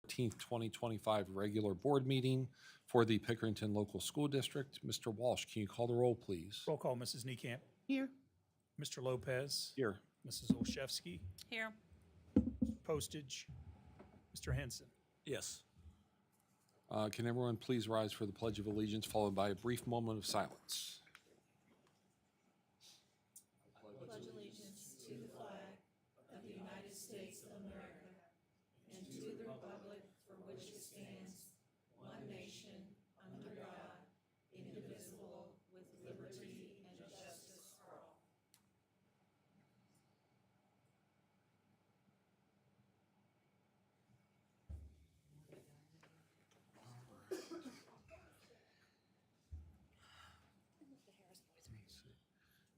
14th, 2025 regular board meeting for the Pickerington Local School District. Mr. Walsh, can you call the roll, please? Roll call, Mrs. Niekamp. Here. Mr. Lopez. Here. Mrs. Olszewski. Here. Postage. Mr. Henson. Yes. Can everyone please rise for the Pledge of Allegiance, followed by a brief moment of silence? Pledge allegiance to the flag of the United States of America and to the republic for which it stands, one nation, under God, indivisible, with liberty and justice for all.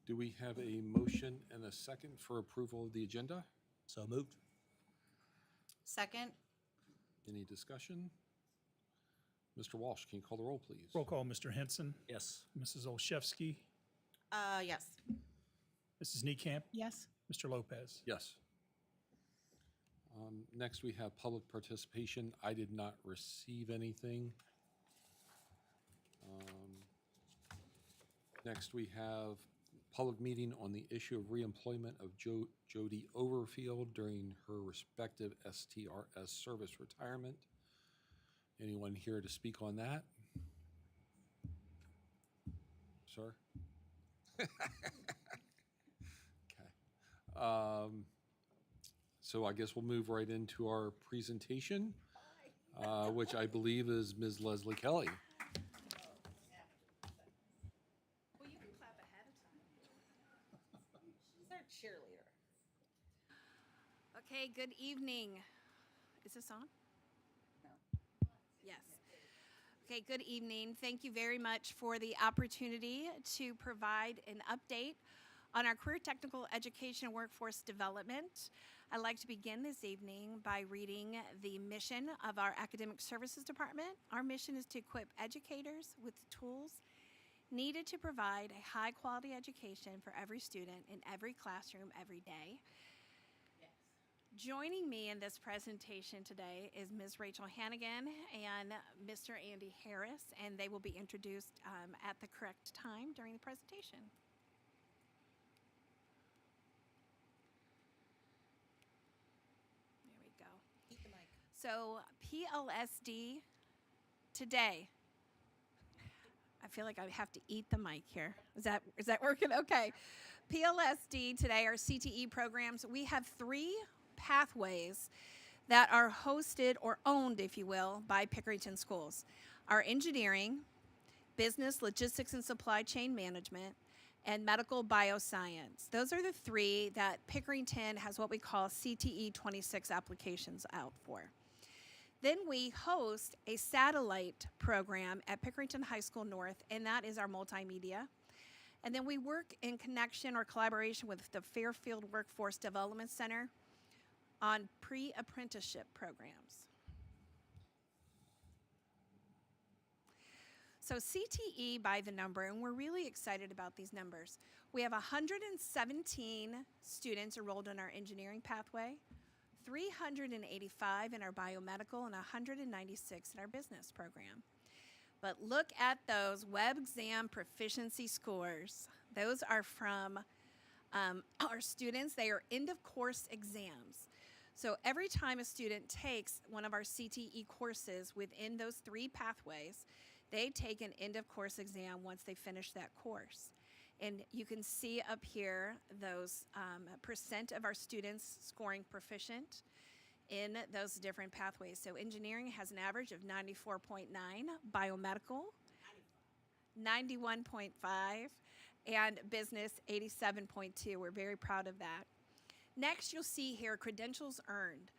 Do we have a motion and a second for approval of the agenda? So moved. Second. Any discussion? Mr. Walsh, can you call the roll, please? Roll call, Mr. Henson. Yes. Mrs. Olszewski. Yes. Mrs. Niekamp. Yes. Mr. Lopez. Yes. Next, we have public participation. I did not receive anything. Next, we have public meeting on the issue of reemployment of Jody Overfield during her respective STRS service retirement. Anyone here to speak on that? Sir? Okay. So I guess we'll move right into our presentation, which I believe is Ms. Leslie Kelly. Well, you can clap ahead of time. She's our cheerleader. Okay, good evening. Is this on? No. Yes. Okay, good evening. Thank you very much for the opportunity to provide an update on our career technical education and workforce development. I'd like to begin this evening by reading the mission of our Academic Services Department. Our mission is to equip educators with the tools needed to provide a high-quality education for every student in every classroom every day. Yes. Joining me in this presentation today is Ms. Rachel Hannigan and Mr. Andy Harris, and they will be introduced at the correct time during the presentation. So PLSD today, I feel like I have to eat the mic here. Is that working? Okay. PLSD today, our CTE programs, we have 3 pathways that are hosted or owned, if you will, by Pickerington schools. Our engineering, business, logistics and supply chain management, and medical bioscience. Those are the 3 that Pickerington has what we call CTE 26 applications out for. Then we host a satellite program at Pickerington High School North, and that is our multimedia. And then we work in connection or collaboration with the Fairfield Workforce Development Center on pre-apprenticeship programs. So CTE by the number, and we're really excited about these numbers. We have 117 students enrolled in our engineering pathway, 385 in our biomedical, and 196 in our business program. But look at those web exam proficiency scores. Those are from our students. They are end of course exams. So every time a student takes one of our CTE courses within those 3 pathways, they take an end of course exam once they finish that course. And you can see up here those percent of our students scoring proficient in those different pathways. So engineering has an average of 94.9, biomedical 91.5, and business 87.2. We're very proud of that. Next, you'll see here credentials earned,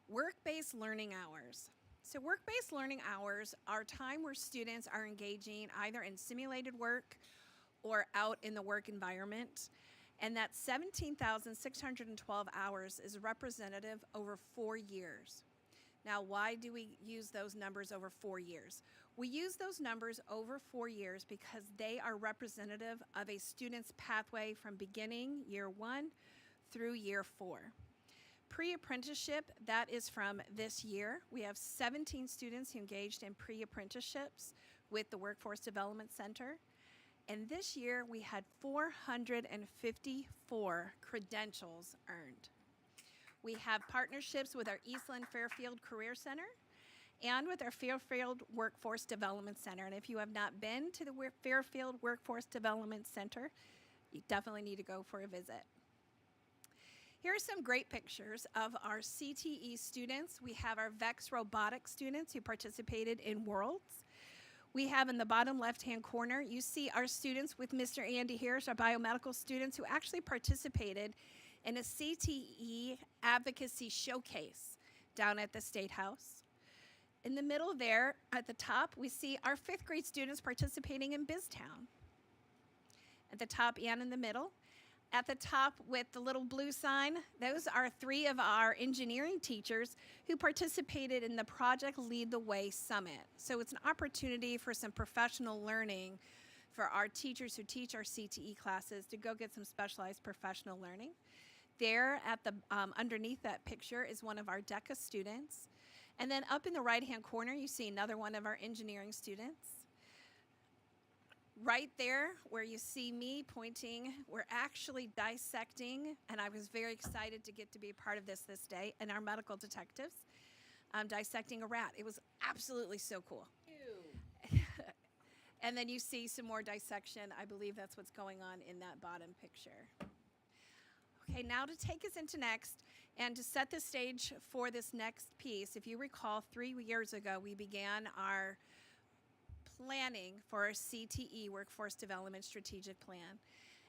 work-based learning hours. So work-based learning hours are time where students are engaging either in simulated work or out in the work environment. And that 17,612 hours is representative over 4 years. Now, why do we use those numbers over 4 years? We use those numbers over 4 years because they are representative of a student's pathway from beginning year 1 through year 4. Pre-apprenticeship, that is from this year. We have 17 students who engaged in pre-apprenticeships with the Workforce Development Center. And this year, we had 454 credentials earned. We have partnerships with our Eastland Fairfield Career Center and with our Fairfield Workforce Development Center. And if you have not been to the Fairfield Workforce Development Center, you definitely need to go for a visit. Here are some great pictures of our CTE students. We have our VEX robotics students who participated in Worlds. We have in the bottom left-hand corner, you see our students with Mr. Andy Harris, our biomedical students who actually participated in a CTE advocacy showcase down at the State House. In the middle there, at the top, we see our 5th grade students participating in BizTown. At the top and in the middle. At the top with the little blue sign, those are 3 of our engineering teachers who participated in the Project Lead the Way Summit. So it's an opportunity for some professional learning for our teachers who teach our CTE classes to go get some specialized professional learning. There at the underneath that picture is one of our DECA students. And then up in the right-hand corner, you see another one of our engineering students. Right there where you see me pointing, we're actually dissecting, and I was very excited to get to be a part of this day, and our medical detectives dissecting a rat. It was absolutely so cool. And then you see some more dissection. I believe that's what's going on in that bottom picture. Okay, now to take us into next, and to set the stage for this next piece, if you recall, 3 years ago, we began our planning for our CTE Workforce Development Strategic Plan.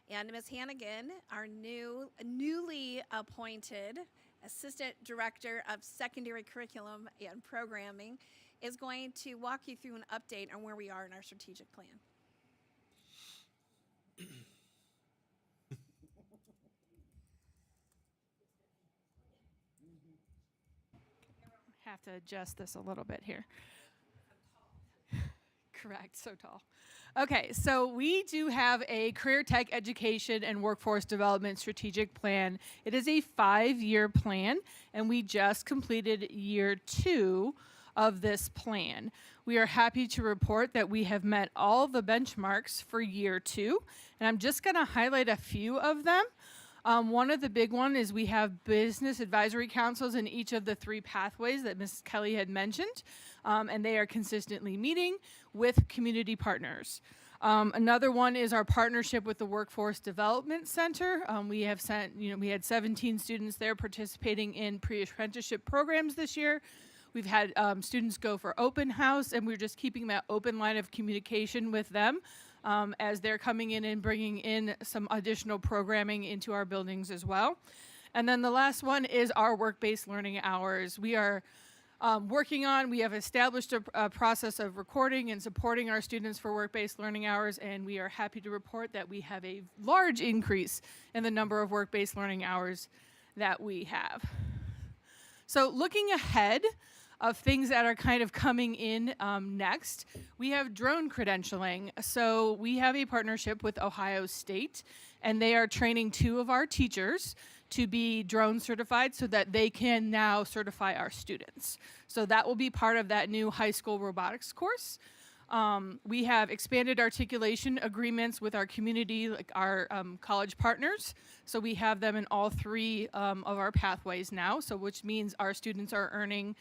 And Ms. Hannigan, our newly appointed Assistant Director of Secondary Curriculum and Programming, is going to walk you through an update on where we are in our strategic plan. Have to adjust this a little bit here. Correct, so tall. Okay, so we do have a career tech education and workforce development strategic plan. It is a 5-year plan, and we just completed year 2 of this plan. We are happy to report that we have met all the benchmarks for year 2, and I'm just going to highlight a few of them. One of the big one is we have business advisory councils in each of the 3 pathways that Mrs. Kelly had mentioned, and they are consistently meeting with community partners. Another one is our partnership with the Workforce Development Center. We had 17 students there participating in pre-apprenticeship programs this year. We've had students go for open house, and we're just keeping that open line of communication with them as they're coming in and bringing in some additional programming into our buildings as well. And then the last one is our work-based learning hours. We are we have established a process of recording and supporting our students for work-based learning hours, and we are happy to report that we have a large increase in the number of work-based learning hours that we have. So looking ahead of things that are kind of coming in next, we have drone credentialing. So we have a partnership with Ohio State, and they are training 2 of our teachers to be drone certified so that they can now certify our students. So that will be part of that new high school robotics course. We have expanded articulation agreements with our community, like our college partners. So we have them in all 3 of our pathways now, so which means our students are earning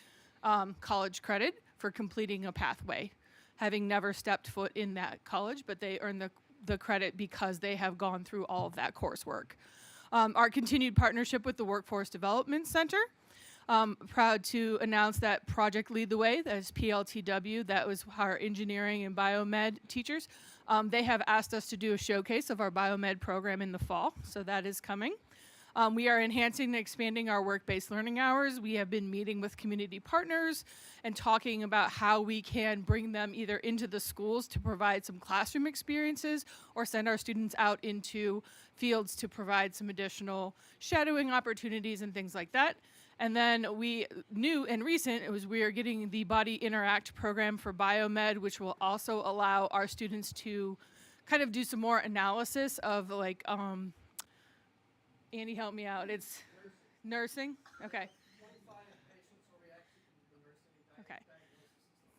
college credit for completing a pathway, having never stepped foot in that college, but they earn the credit because they have gone through all of that coursework. Our continued partnership with the Workforce Development Center. Proud to announce that Project Lead the Way, that is PLTW, that was our engineering and biomed teachers. They have asked us to do a showcase of our biomed program in the fall, so that is coming. We are enhancing and expanding our work-based learning hours. We have been meeting with community partners and talking about how we can bring them either into the schools to provide some classroom experiences or send our students out into fields to provide some additional shadowing opportunities and things like that. And then we are getting the Body Interact program for biomed, which will also allow our students to kind of do some more analysis of like, Andy, help me out. It's Nursing? Okay. Okay.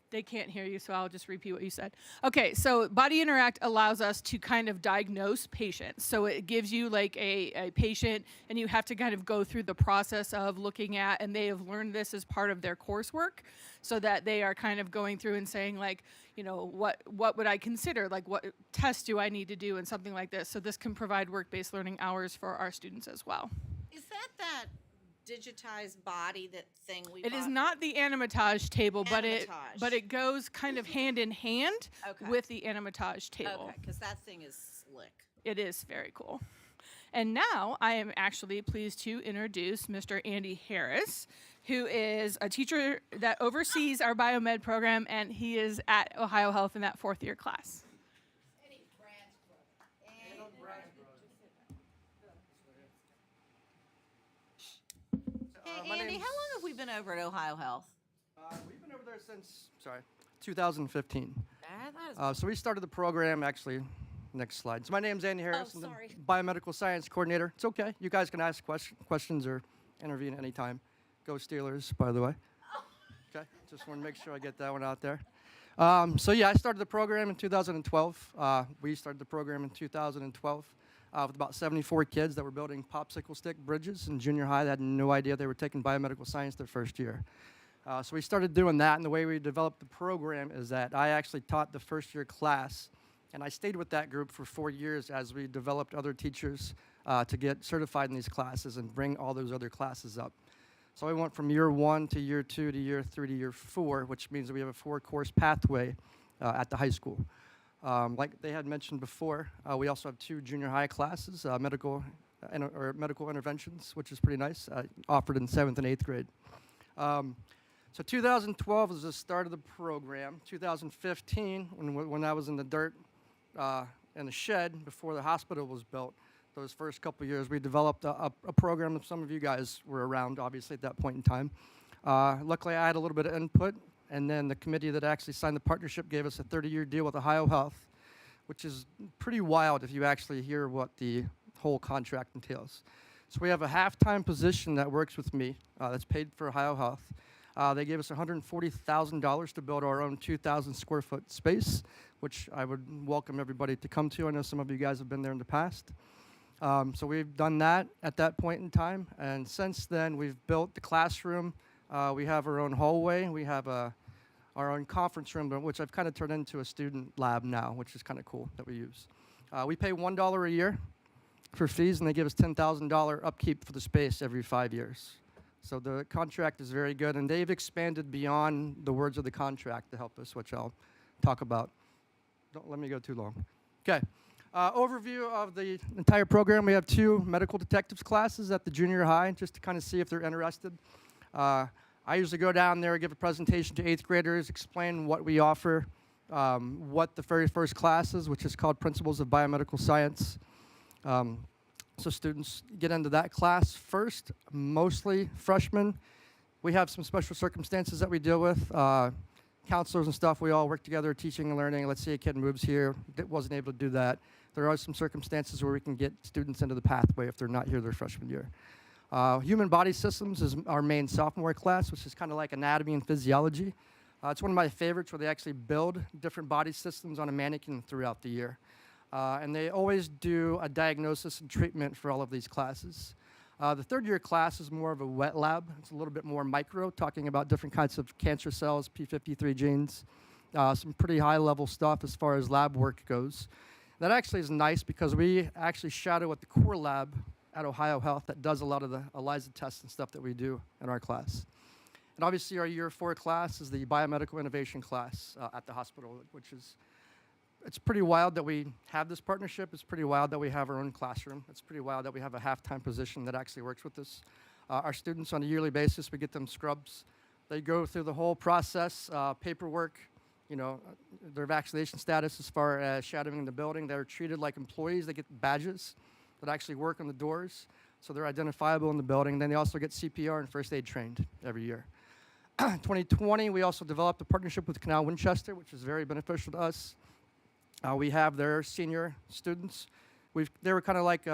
They can't hear you, so I'll just repeat what you said. Okay, so Body Interact allows us to kind of diagnose patients. So it gives you like a patient, and you have to kind of go through the process of looking at, and they have learned this as part of their coursework, so that they are kind of going through and saying like, you know, what would I consider? Like what tests do I need to do and something like this. So this can provide work-based learning hours for our students as well. Is that digitized body, that thing we It is bought? not the animatage table, but Animatage. it goes kind of hand in hand Okay. with the animatage table. Okay, because that thing is slick. It is very cool. And now I am actually pleased to introduce Mr. Andy Harris, who is a teacher that oversees our biomed program, and he is at Ohio Health in that 4th year class. Hey, my Andy, name's- how long have we been over at Ohio Health? We've been over there since, 2015. That is So we started the program, actually, next slide. So my name's Andy Harris. I'm the sorry. Biomedical Science Coordinator. It's okay. You guys can ask questions or intervene anytime. Go Steelers, by the way. Okay, just want to make sure I get that one out there. So yeah, I started the program in 2012. We started the program in 2012 with about 74 kids that were building popsicle stick bridges in junior high that had no idea they were taking biomedical science their first year. So we started doing that, and the way we developed the program is that I actually taught the first year class, and I stayed with that group for 4 years as we developed other teachers to get certified in these classes and bring all those other classes up. So I went from year 1 to year 2 to year 3 to year 4, which means that we have a 4-course pathway at the high school. Like they had mentioned before, we also have 2 junior high classes, medical interventions, which is pretty nice, offered in 7th and 8th grade. So 2012 was the start of the program. 2015, when I was in the dirt in the shed before the hospital was built, those first couple years, we developed a program that some of you guys were around, obviously, at that point in time. Luckily, I had a little bit of input, and then the committee that actually signed the partnership gave us a 30-year deal with Ohio Health, which is pretty wild if you actually hear what the whole contract entails. So we have a half-time position that works with me that's paid for Ohio Health. They gave us $140,000 to build our own 2,000 square foot space, which I would welcome everybody to come to. I know some of you guys have been there in the past. So we've done that at that point in time, and since then we've built the classroom. We have our own hallway. We have our own conference room, which I've kind of turned into a student lab now, which is kind of cool that we use. We pay $1 a year for fees, and they give us $10,000 upkeep for the space every 5 years. So the contract is very good, and they've expanded beyond the words of the contract to help us, which I'll talk about. Don't let me go too long. Okay. Overview of the entire program. We have 2 medical detectives classes at the junior high, just to kind of see if they're interested. I usually go down there, give a presentation to 8th graders, explain what we offer, what the very first class is, which is called Principles of Biomedical Science. So students get into that class first, mostly freshmen. We have some special circumstances that we deal with. Counselors and stuff, we all work together, teaching and learning. Let's say a kid moves here, that wasn't able to do that. There are some circumstances where we can get students into the pathway if they're not here their freshman year. Human body systems is our main sophomore class, which is kind of like anatomy and physiology. It's one of my favorites, where they actually build different body systems on a mannequin throughout the year. And they always do a diagnosis and treatment for all of these classes. The 3rd year class is more of a wet lab. It's a little bit more micro, talking about different kinds of cancer cells, P53 genes, some pretty high level stuff as far as lab work goes. That actually is nice because we actually shadow at the core lab at Ohio Health that does a lot of the ELISA tests and stuff that we do in our class. And obviously our year 4 class is the biomedical innovation class at the hospital, which is, it's pretty wild that we have this partnership. It's pretty wild that we have our own classroom. It's pretty wild that we have a half-time position that actually works with us. Our students, on a yearly basis, we get them scrubs. They go through the whole process, paperwork, you know, their vaccination status as far as shadowing in the building. They're treated like employees. They get badges that actually work on the doors, so they're identifiable in the building. Then they also get CPR and first aid trained every year. 2020, we also developed a partnership with Canal Winchester, which is very beneficial to us. We have their senior students. They were kind of like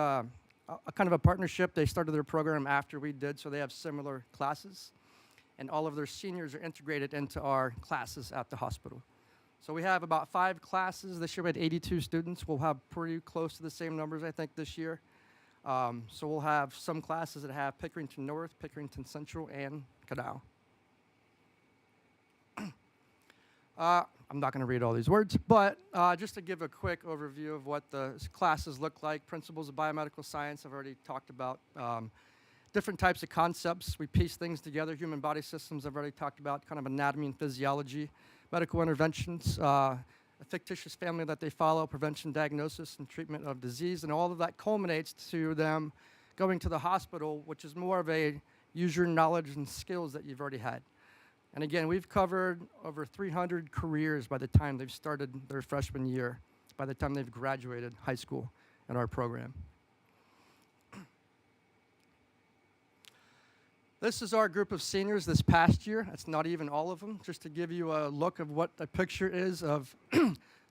a kind of a partnership. They started their program after we did, so they have similar classes. And all of their seniors are integrated into our classes at the hospital. So we have about 5 classes. This year we had 82 students. We'll have pretty close to the same numbers, I think, this year. So we'll have some classes that have Pickerington North, Pickerington Central, and Canal. I'm not going to read all these words, but just to give a quick overview of what the classes look like. Principles of biomedical science, I've already talked about. Different types of concepts. We piece things together. Human body systems, I've already talked about, kind of anatomy and physiology. Medical interventions, a fictitious family that they follow, prevention, diagnosis, and treatment of disease, and all of that culminates to them going to the hospital, which is more of a use your knowledge and skills that you've already had. And again, we've covered over 300 careers by the time they've started their freshman year, by the time they've graduated high school in our program. This is our group of seniors this past year. That's not even all of them, just to give you a look of what the picture is of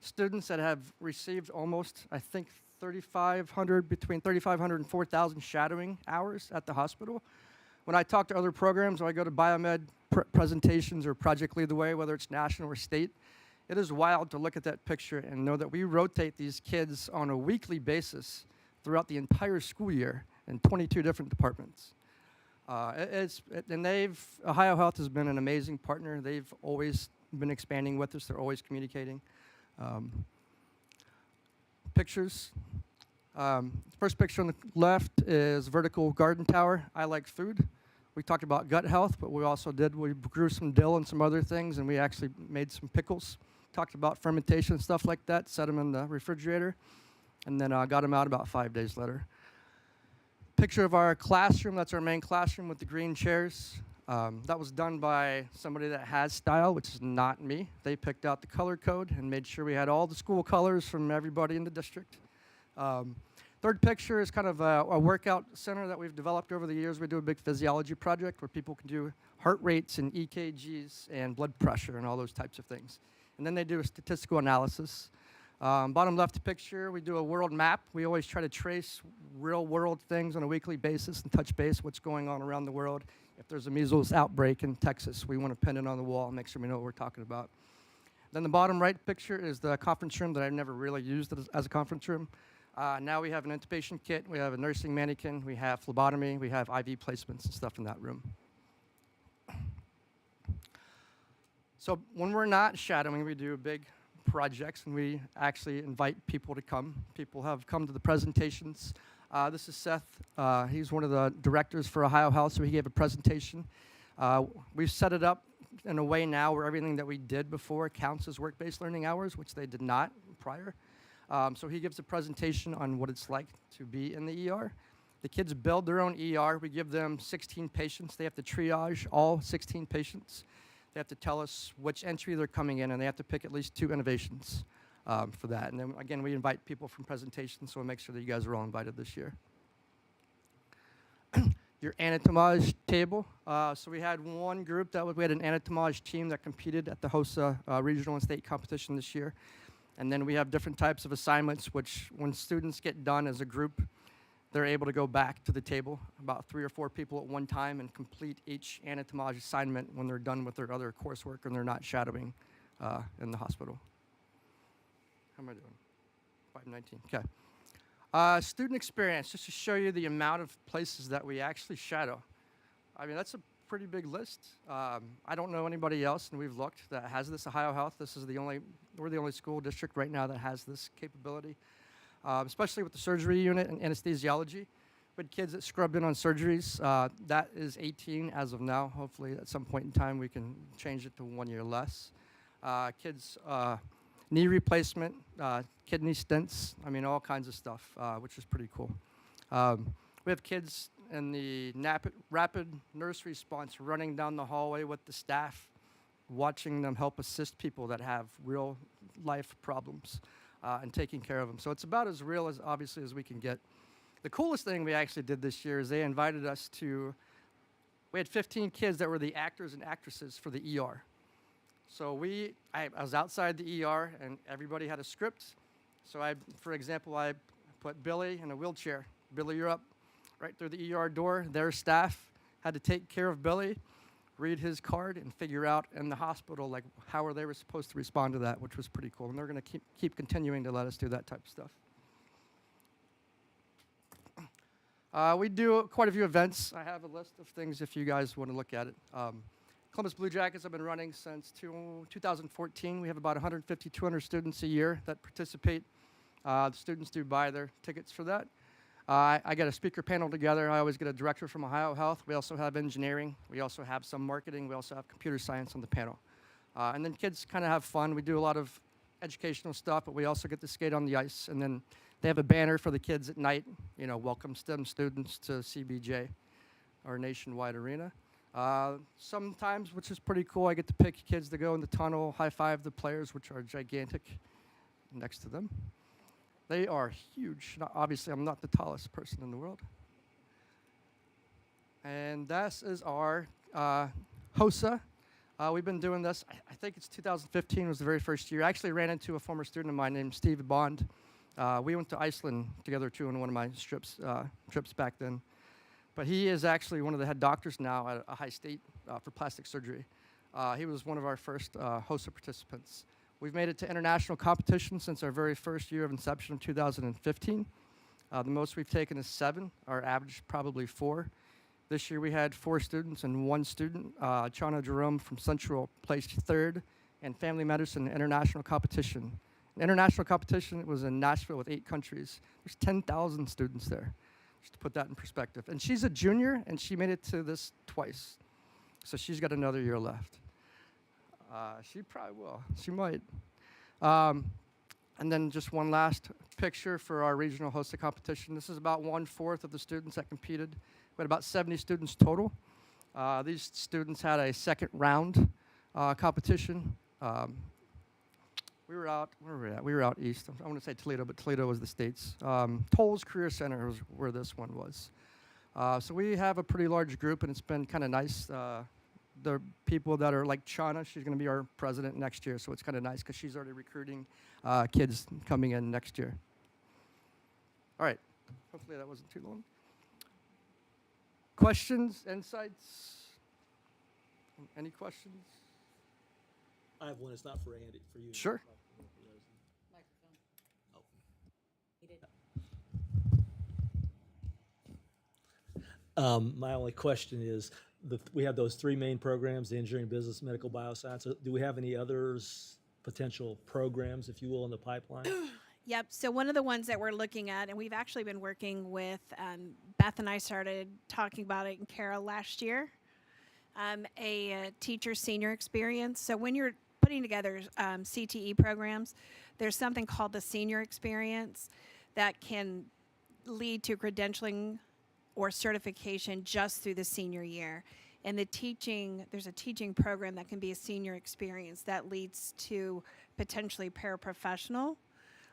students that have received almost, I think, 3,500, between 3,500 and 4,000 shadowing hours at the hospital. When I talk to other programs, or I go to biomed presentations or Project Lead the Way, whether it's national or state, it is wild to look at that picture and know that we rotate these kids on a weekly basis throughout the entire school year in 22 different departments. Ohio Health has been an amazing partner. They've always been expanding with us. They're always communicating. Pictures. The first picture on the left is vertical garden tower. I like food. We talked about gut health, but we grew some dill and some other things, and we actually made some pickles. Talked about fermentation and stuff like that, set them in the refrigerator, and then got them out about 5 days later. Picture of our classroom. That's our main classroom with the green chairs. That was done by somebody that has style, which is not me. They picked out the color code and made sure we had all the school colors from everybody in the district. Third picture is kind of a workout center that we've developed over the years. We do a big physiology project where people can do heart rates and EKGs and blood pressure and all those types of things. And then they do a statistical analysis. Bottom left picture, we do a world map. We always try to trace real world things on a weekly basis and touch base what's going on around the world. If there's a measles outbreak in Texas, we want to pin it on the wall and make sure we know what we're talking about. Then the bottom right picture is the conference room that I've never really used as a conference room. Now we have an intubation kit, we have a nursing mannequin, we have phlebotomy, we have IV placements and stuff in that room. So when we're not shadowing, we do big projects and we actually invite people to come. People have come to the presentations. This is Seth. He's one of the directors for Ohio Health, so he gave a presentation. We've set it up in a way now where everything that we did before counts as work-based learning hours, which they did not prior. So he gives a presentation on what it's like to be in the ER. The kids build their own ER. We give them 16 patients. They have to triage all 16 patients. They have to tell us which entry they're coming in, and they have to pick at least 2 innovations for that. And then, again, we invite people from presentations, so we'll make sure that you guys are all invited this year. Your anatomage table. So we had one group we had an anatomage team that competed at the HOSA regional and state competition this year. And then we have different types of assignments, which when students get done as a group, they're able to go back to the table, about 3 or 4 people at one time, and complete each anatomage assignment when they're done with their other coursework and they're not shadowing in the hospital. How am I doing? 5:19, okay. Student experience, just to show you the amount of places that we actually shadow. I mean, that's a pretty big list. I don't know anybody else, and we've looked, that has this. Ohio Health, we're the only school district right now that has this capability. Especially with the surgery unit and anesthesiology. We had kids that scrubbed in on surgeries. That is 18 as of now. Hopefully at some point in time we can change it to 1 year less. Kids, knee replacement, kidney stents, I mean all kinds of stuff, which is pretty cool. We have kids in the rapid nurse response running down the hallway with the staff, watching them help assist people that have real life problems. And taking care of them. So it's about as real as, obviously, as we can get. The coolest thing we actually did this year is they invited us we had 15 kids that were the actors and actresses for the ER. So I was outside the ER and everybody had a script. So for example, I put Billy in a wheelchair Billy, you're up. Right through the ER door. Their staff had to take care of Billy, read his card, and figure out in the hospital like how are they were supposed to respond to that, which was pretty cool. And they're going to keep continuing to let us do that type of stuff. We do quite a few events. I have a list of things if you guys want to look at it. Columbus Blue Jackets have been running since 2014. We have about 150, 200 students a year that participate. The students do buy their tickets for that. I get a speaker panel together. I always get a director from Ohio Health. We also have engineering. We also have some marketing. We also have computer science on the panel. And then kids kind of have fun. We do a lot of educational stuff, but we also get to skate on the ice. And then they have a banner for the kids at night, you know, welcome STEM students to CBJ, our nationwide arena. Sometimes, which is pretty cool, I get to pick kids to go in the tunnel, high-five the players, which are gigantic next to them. They are huge. Now, obviously, I'm not the tallest person in the world. And this is our HOSA. We've been doing this, I think it's 2015 was the very first year. I actually ran into a former student of mine named Steve Bond. We went to Iceland together, too, on one of my trips back then. But he is actually one of the head doctors now at Ohio State for plastic surgery. He was one of our first HOSA participants. We've made it to international competition since our very first year of inception in 2015. The most we've taken is 7. Our average probably 4. This year we had 4 students and 1 student. Chana Jerome from Central placed 3rd in family medicine international competition. International competition was in Nashville with 8 countries. There's 10,000 students there, just to put that in perspective. And she's a junior, and she made it to this twice. So she's got another year left. She probably will. She might. And then just one last picture for our regional HOSA competition. This is about 1/4 of the students that competed. We had about 70 students total. These students had a second round competition. We were out, where were we at? We were out east. I want to say Toledo, but Toledo was the States. Toll's Career Center was where this one was. So we have a pretty large group, and it's been kind of nice. The people that are like Chana, she's going to be our president next year, so it's kind of nice because she's already recruiting kids coming in next year. All right. Hopefully that wasn't too long. Questions, insights? Any questions? I have one. It's not for Andy, for you. Sure. My only question is, we have those 3 main programs, the engineering, business, medical, bioscience. Do we have any others, potential programs, if you will, in the pipeline? Yep. So one of the ones that we're looking at, and we've actually been working with, Beth and I started talking about it in Carroll last year, a teacher senior experience. So when you're putting together CTE programs, there's something called the senior experience that can lead to credentialing or certification just through the senior year. And there's a teaching program that can be a senior experience that leads to potentially paraprofessional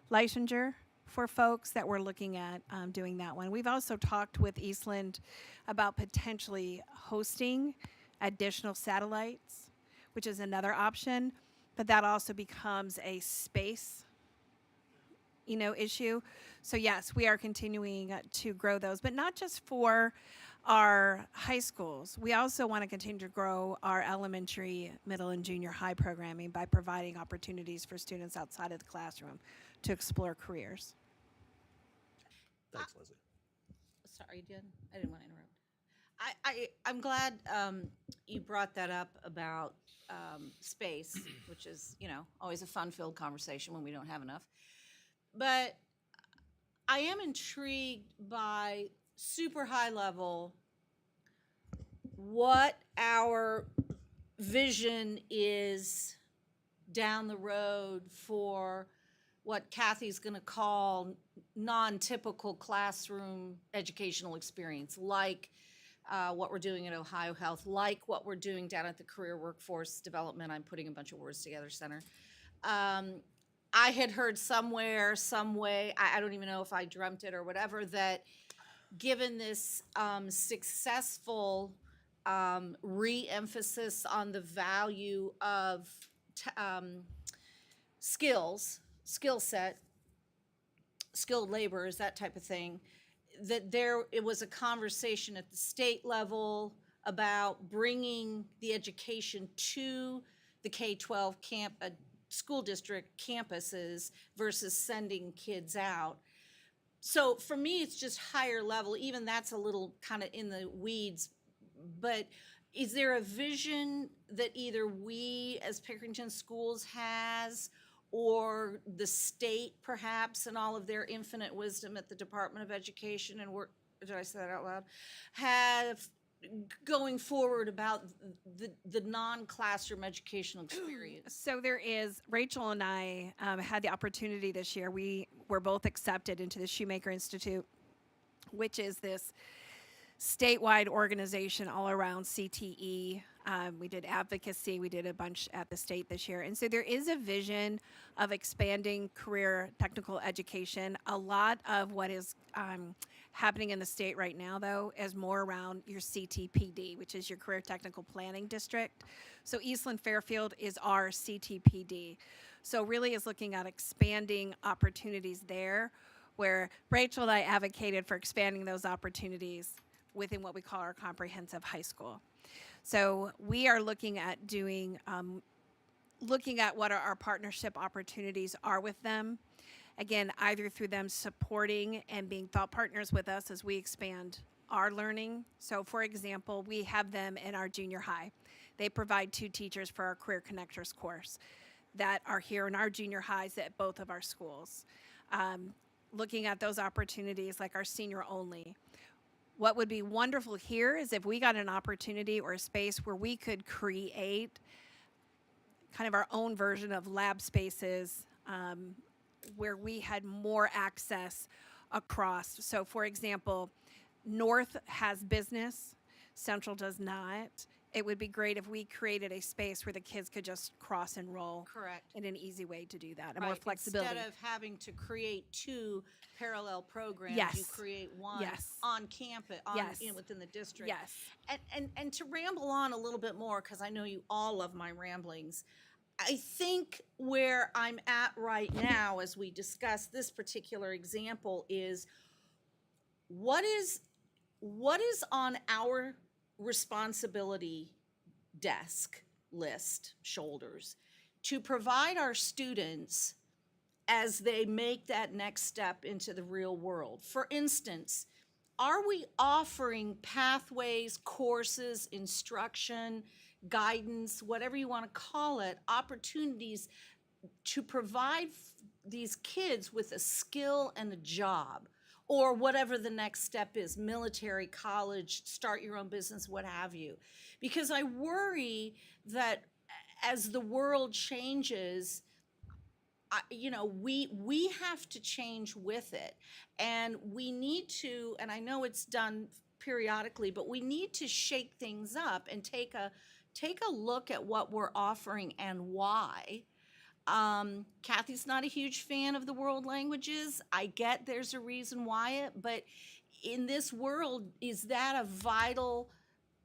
licensure for folks that we're looking at doing that one. We've also talked with Eastland about potentially hosting additional satellites, which is another option, but that also becomes a space issue. So yes, we are continuing to grow those, but not just for our high schools. We also want to continue to grow our elementary, middle, and junior high programming by providing opportunities for students outside of the classroom to explore careers. Thanks, Leslie. Sorry, you did? I didn't want to interrupt. I'm glad you brought that up about space, which is, always a fun-filled conversation when we don't have enough. But I am intrigued by super high level what our vision is down the road for what Kathy's going to call non-typical classroom educational experience, like what we're doing at Ohio Health, like what we're doing down at the Career Workforce Development, I'm putting a bunch of words together, Center. I had heard somewhere, some way, I don't even know if I dreamt it or whatever, that given this successful re-emphasis on the value of skill set, skilled laborers, that type of thing, that it was a conversation at the state level about bringing the education to the K-12 school district campuses versus sending kids out. So for me, it's just higher level. Even that's a little kind of in the weeds. But is there a vision that either we as Pickerington Schools has, or the state perhaps in all of their infinite wisdom at the Department of Education and work, did I say that out loud, have going forward about the non-classroom educational experience? So there is, Rachel and I had the opportunity this year. We were both accepted into the Shoemaker Institute, which is this statewide organization all around CTE. We did advocacy. We did a bunch at the state this year. And so there is a vision of expanding career technical education. A lot of what is happening in the state right now, though, is more around your CTPD, which is your Career Technical Planning District. So Eastland Fairfield is our CTPD. So really is looking at expanding opportunities there, where Rachel and I advocated for expanding those opportunities within what we call our comprehensive high school. So we are looking at doing, looking at what our partnership opportunities are with them. Again, either through them supporting and being thought partners with us as we expand our learning. So for example, we have them in our junior high. They provide 2 teachers for our Career Connectors course that are here in our junior highs at both of our schools. Looking at those opportunities like our senior only. What would be wonderful here is if we got an opportunity or a space where we could create kind of our own version of lab spaces, where we had more access across. So for example, North has business, Central does not. It would be great if we created a space where the kids could just cross enroll. Correct. In an easy way to do that, and Right. more flexibility. Instead of having to create 2 parallel programs, Yes. you create one Yes. on campus, Yes. within the district. Yes. And to ramble on a little bit more, because I know you all love my ramblings, I think where I'm at right now as we discuss this particular example is what is on our responsibility desk list, shoulders, to provide our students as they make that next step into the real world. For instance, are we offering pathways, courses, instruction, guidance, whatever you want to call it, opportunities to provide these kids with a skill and a job, or whatever the next step is, military, college, start your own business, what have you? Because I worry that as the world changes, we have to change with it. And we need to, and I know it's done periodically, but we need to shake things up and take a look at what we're offering and why. Kathy's not a huge fan of the world languages. I get there's a reason why but in this world, is that a vital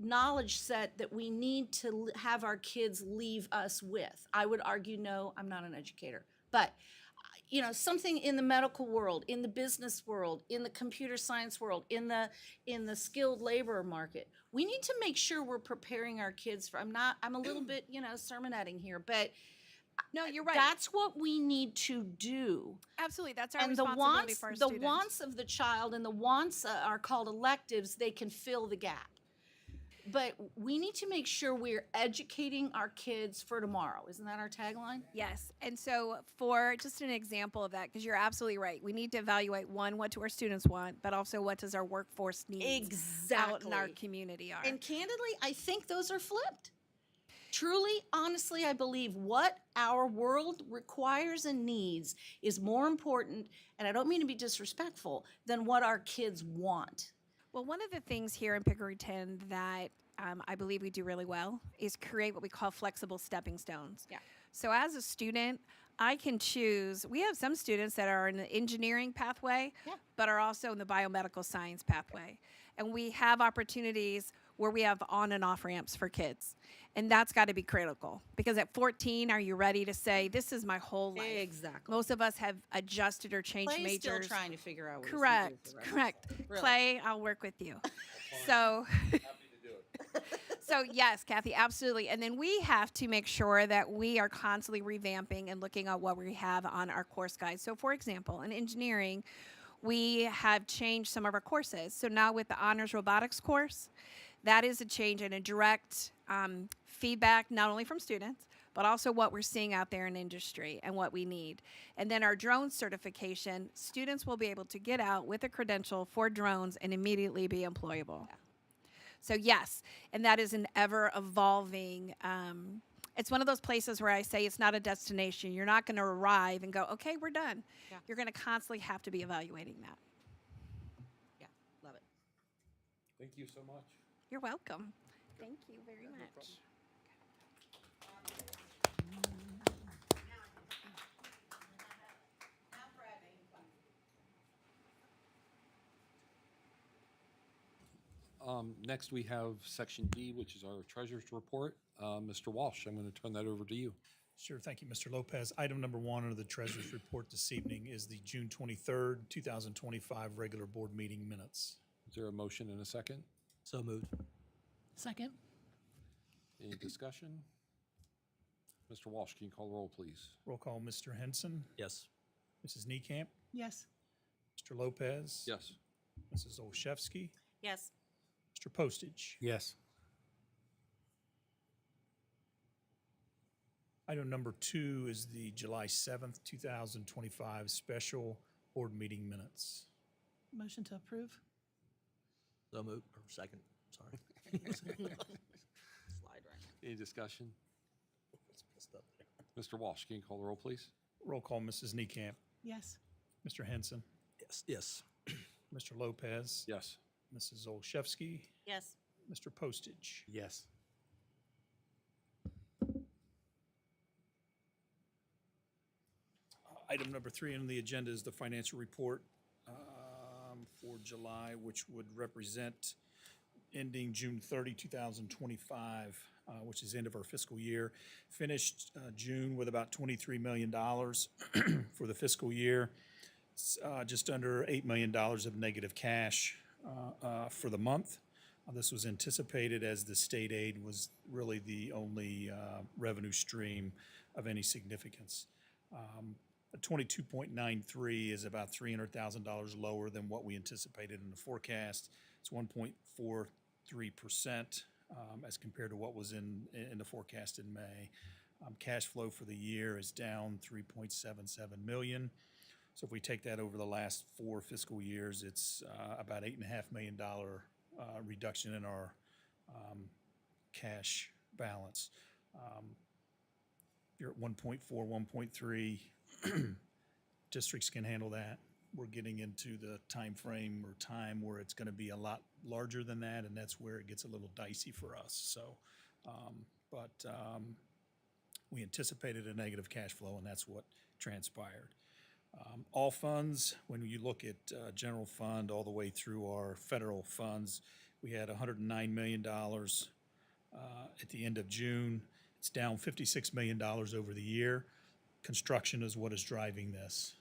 knowledge set that we need to have our kids leave us with? I would argue no, I'm not an educator. But something in the medical world, in the business world, in the computer science world, in the skilled labor market, we need to make sure we're preparing our kids for. I'm a little bit sermonetting here, but No, you're right. that's what we need to do. Absolutely, that's our And the responsibility for our the students. wants of the child and the wants are called electives. They can fill the gap. But we need to make sure we're educating our kids for tomorrow. Isn't that our tagline? Yes, and so for just an example of that, because you're absolutely right, we need to evaluate, one, what do our students want, but also what does our workforce need out in our Exactly. community are. And candidly, I think those are flipped. Truly, honestly, I believe what our world requires and needs is more important, and I don't mean to be disrespectful, than what our kids want. Well, one of the things here in Pickerington that I believe we do really well is create what we call flexible stepping stones. Yeah. So as a student, I can choose. We have some students that are in the engineering pathway, Yeah. but are also in the biomedical science pathway. And we have opportunities where we have on and off ramps for kids. And that's got to be critical, because at 14, are you ready to say, this is my whole life? Exactly. Most of us have adjusted or changed Clay's still majors. trying to figure out what Correct, he's gonna do for the rest of correct. his life. Really. Clay, I'll work with you. So, so yes, Kathy, absolutely. And then we have to make sure that we are constantly revamping and looking at what we have on our course guides. So, for example, in engineering, we have changed some of our courses. So now with the honors robotics course, that is a change and a direct feedback, not only from students, but also what we're seeing out there in industry and what we need. And then our drone certification, students will be able to get out with a credential for drones and immediately be employable. So yes, and that is an ever evolving, it's one of those places where I say it's not a destination. You're not going to arrive and go, okay, we're done. Yeah. You're going to constantly have to be evaluating that. Yeah, love it. Thank you so much. You're welcome. Thank you very much. Next, we have Section D, which is our treasurer's report. Mr. Walsh, I'm going to turn that over to you. Sure, thank you, Mr. Lopez. Item number one under the treasurer's report this evening is the June 23rd, 2025 regular board meeting minutes. Is there a motion and a second? So moved. Second. Any discussion? Mr. Walsh, can you call the roll, please? Roll call, Mr. Henson, Yes. Mrs. Niekamp, Yes. Mr. Lopez. Yes. Mrs. Olszewski, Yes. Mr. Postage. Yes. Item number two is the July 7th, 2025 special board meeting minutes. Motion to approve. So moved, or second, sorry. Slide right. Any discussion? It's messed up there. Mr. Walsh, can you call the roll, please? Roll call, Mrs. Niekamp, Yes. Mr. Henson, Yes, yes. Mr. Lopez. Yes. Mrs. Olszewski, Yes. Mr. Postage. Yes. Item number three on the agenda is the financial report for July, which would represent ending June 30, 2025, which is the end of our fiscal year. Finished June with about $23 million for the fiscal year. Just under $8 million of negative cash for the month. This was anticipated as the state aid was really the only revenue stream of any significance. 22.93 is about $300,000 lower than what we anticipated in the forecast. It's 1.43% as compared to what was in the forecast in May. Cash flow for the year is down 3.77 million. So if we take that over the last 4 fiscal years, it's about $8.5 million reduction in our cash balance. You're at 1.4, 1.3. Districts can handle that. We're getting into the time frame or time where it's going to be a lot larger than that, and that's where it gets a little dicey for us. So, we anticipated a negative cash flow, and that's what transpired. All funds, when you look at general fund all the way through our federal funds, we had $109 million at the end of June. It's down $56 million over the year. Construction is what is driving this.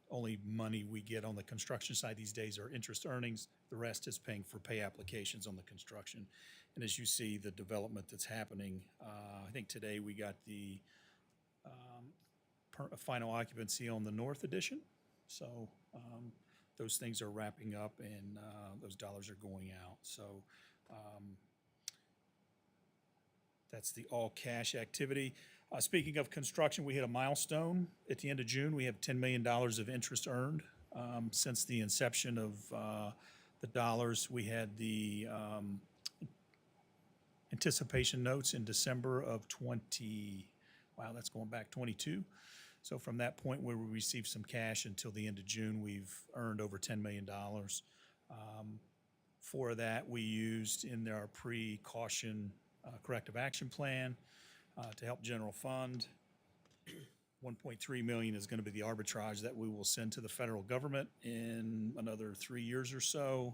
Only money we get on the construction side these days are interest earnings. The rest is paying for pay applications on the construction. And as you see, the development that's happening, I think today we got the final occupancy on the North Addition. So those things are wrapping up and those dollars are going out. So that's the all cash activity. Speaking of construction, we hit a milestone. At the end of June, we have $10 million of interest earned. Since the inception of the dollars, we had the anticipation notes in December of 22. So from that point where we received some cash until the end of June, we've earned over $10 million. For that, we used in our pre-caution corrective action plan to help general fund. 1.3 million is going to be the arbitrage that we will send to the federal government in another 3 years or so.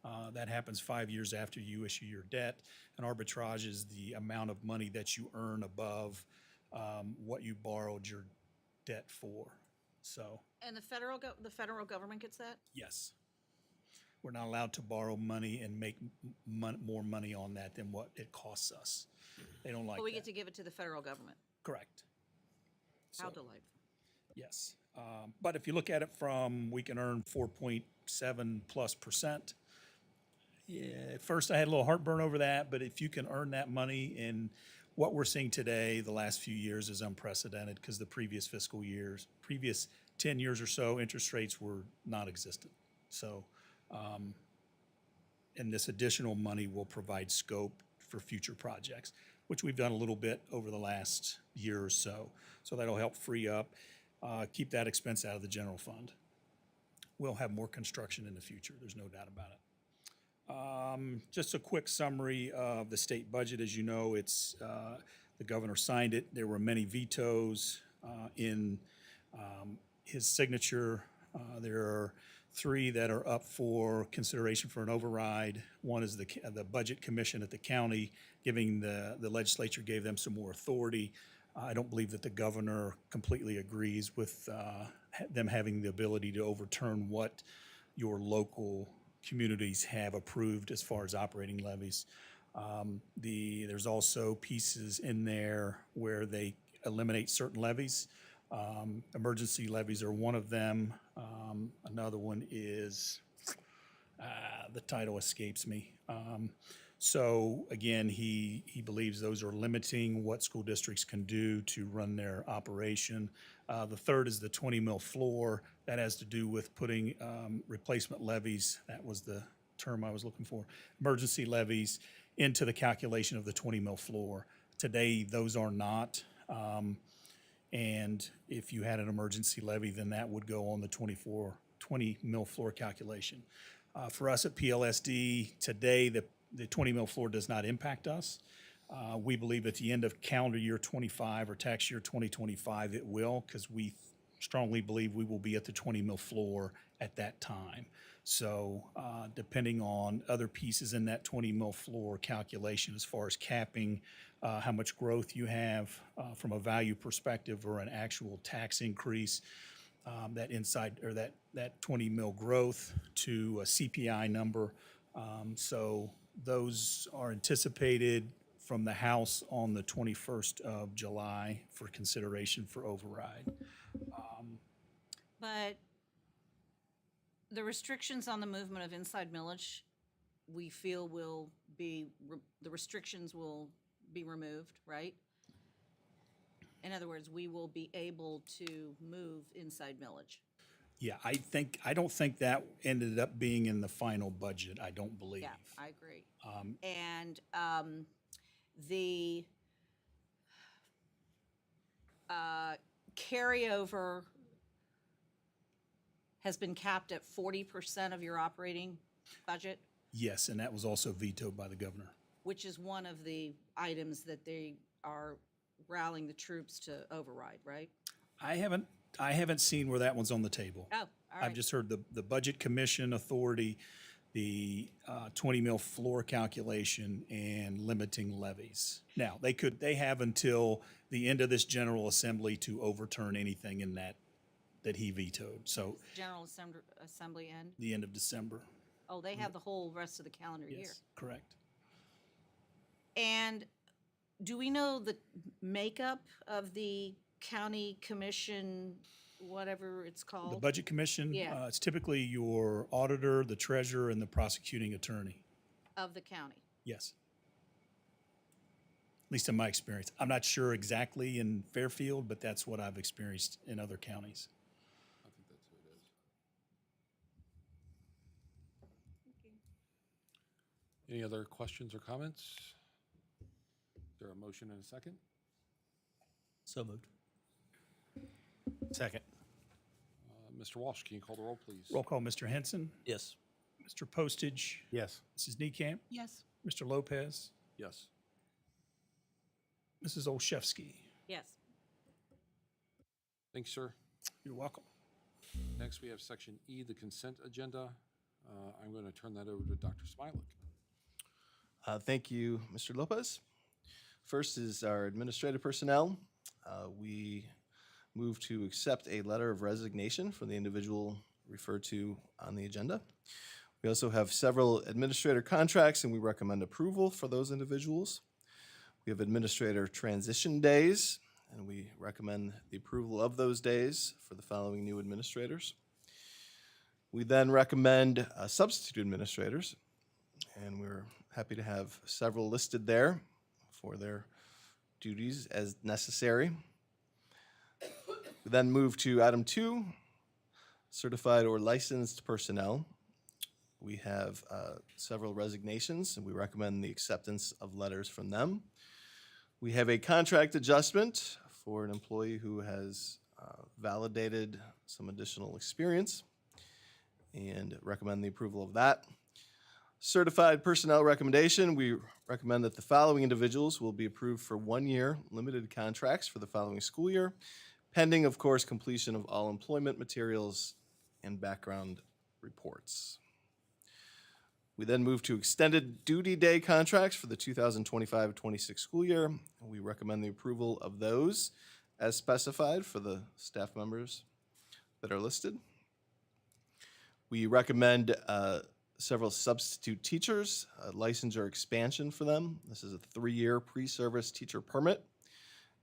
That happens 5 years after you issue your debt. An arbitrage is the amount of money that you earn above what you borrowed your debt for. So, And the federal government gets that? yes. We're not allowed to borrow money and make more money on that than what it costs us. They don't like But we that. get to give it to the federal government. Correct. How So, delightful. yes. But if you look at it from, we can earn 4.7+%. Yeah, at first I had a little heartburn over that, but if you can earn that money, and what we're seeing today, the last few years is unprecedented because the previous fiscal years, previous 10 years or so, interest rates were non-existent. So, and this additional money will provide scope for future projects, which we've done a little bit over the last year or so. So that'll help free up, keep that expense out of the general fund. We'll have more construction in the future, there's no doubt about it. Just a quick summary of the state budget. As you know, it's, the governor signed it. There were many vetoes in his signature. There are 3 that are up for consideration for an override. One is the Budget Commission at the county, giving the legislature gave them some more authority. I don't believe that the governor completely agrees with them having the ability to overturn what your local communities have approved as far as operating levies. There's also pieces in there where they eliminate certain levies. Emergency levies are one of them. Another one is, the title escapes me. So again, he believes those are limiting what school districts can do to run their operation. The third is the 20 mil floor. That has to do with putting replacement levies, that was the term I was looking for, emergency levies into the calculation of the 20 mil floor. Today, those are not. And if you had an emergency levy, then that would go on the 20 mil floor calculation. For us at PLSD, today, the 20 mil floor does not impact us. We believe at the end of calendar year 25 or tax year 2025, it will, because we strongly believe we will be at the 20 mil floor at that time. So depending on other pieces in that 20 mil floor calculation as far as capping, how much growth you have from a value perspective or an actual tax increase, that 20 mil growth to a CPI number. So those are anticipated from the House on the 21st of July for consideration for override. But the restrictions on the movement of inside millage, we feel the restrictions will be removed, right? In other words, we will be able to move inside millage. Yeah, I don't think that ended up being in the final budget, I don't believe. Yeah, I agree. And the carryover has been capped at 40% of your operating budget, Yes, and that was also vetoed by the governor. which is one of the items that they are rallying the troops to override, right? I haven't seen where that one's on the table. Oh, all I've right. just heard the Budget Commission authority, the 20 mil floor calculation, and limiting levies. Now, they have until the end of this General Assembly to overturn anything in that he vetoed. So General Assembly end? the end of December. Oh, they have the whole rest of the calendar year. Yes, correct. And do we know the makeup of the county commission, whatever it's The called? Budget Commission, Yeah. it's typically your auditor, the treasurer, and the prosecuting attorney. Of the county? Yes. At least in my experience. I'm not sure exactly in Fairfield, but that's what I've experienced in other counties. I think that's who it is. Any other questions or comments? Is there a motion and a second? So moved. Second. Mr. Walsh, can you call the roll, please? Roll call, Mr. Henson, Yes. Mr. Postage, Yes. Mrs. Niekamp, Yes. Mr. Lopez, Yes. Mrs. Olszewski. Yes. Thanks, sir. You're welcome. Next, we have Section E, the consent agenda. I'm going to turn that over to Dr. Smilek. Thank you, Mr. Lopez. First is our administrative personnel. We move to accept a letter of resignation for the individual referred to on the agenda. We also have several administrator contracts, and we recommend approval for those individuals. We have administrator transition days, and we recommend the approval of those days for the following new administrators. We then recommend substitute administrators, and we're happy to have several listed there for their duties as necessary. We then move to item 2, certified or licensed personnel. We have several resignations, and we recommend the acceptance of letters from them. We have a contract adjustment for an employee who has validated some additional experience, and recommend the approval of that. Certified personnel recommendation, we recommend that the following individuals will be approved for 1-year limited contracts for the following school year, pending, of course, completion of all employment materials and background reports. We then move to extended duty day contracts for the 2025-26 school year. We recommend the approval of those as specified for the staff members that are listed. We recommend several substitute teachers, licensure expansion for them. This is a 3-year pre-service teacher permit.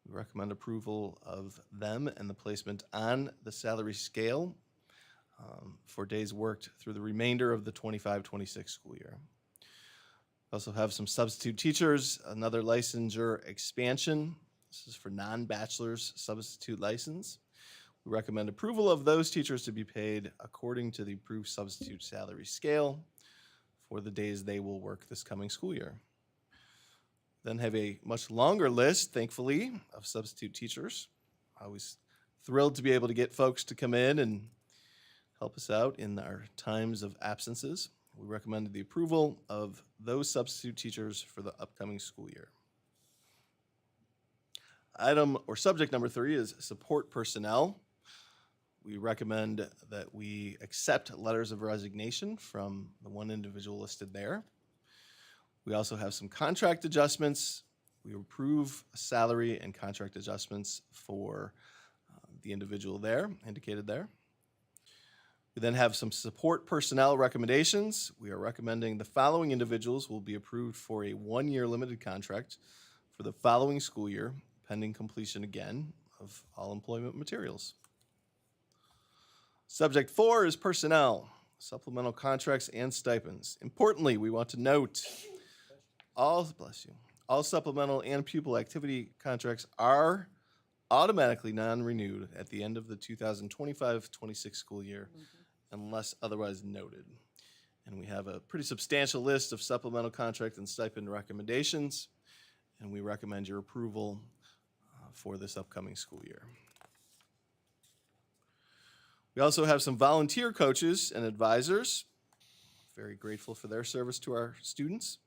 We recommend approval of them and the placement on the salary scale for days worked through the remainder of the 25-26 school year. We also have some substitute teachers, another licensure expansion. This is for non-bachelor's substitute license. We recommend approval of those teachers to be paid according to the approved substitute salary scale for the days they will work this coming school year. Then have a much longer list, thankfully, of substitute teachers. Always thrilled to be able to get folks to come in and help us out in our times of absences. We recommend the approval of those substitute teachers for the upcoming school year. Item or subject number 3 is support personnel. We recommend that we accept letters of resignation from the one individual listed there. We also have some contract adjustments. We approve salary and contract adjustments for the individual there, indicated there. We then have some support personnel recommendations. We are recommending the following individuals will be approved for a 1-year limited contract for the following school year, pending completion again of all employment materials. Subject 4 is personnel, supplemental contracts and stipends. Importantly, we want to note all supplemental and pupil activity contracts are automatically non-renewed at the end of the 2025-26 school year unless otherwise noted. And we have a pretty substantial list of supplemental contract and stipend recommendations, and we recommend your approval for this upcoming school year. We also have some volunteer coaches and advisors. Very grateful for their service to our students.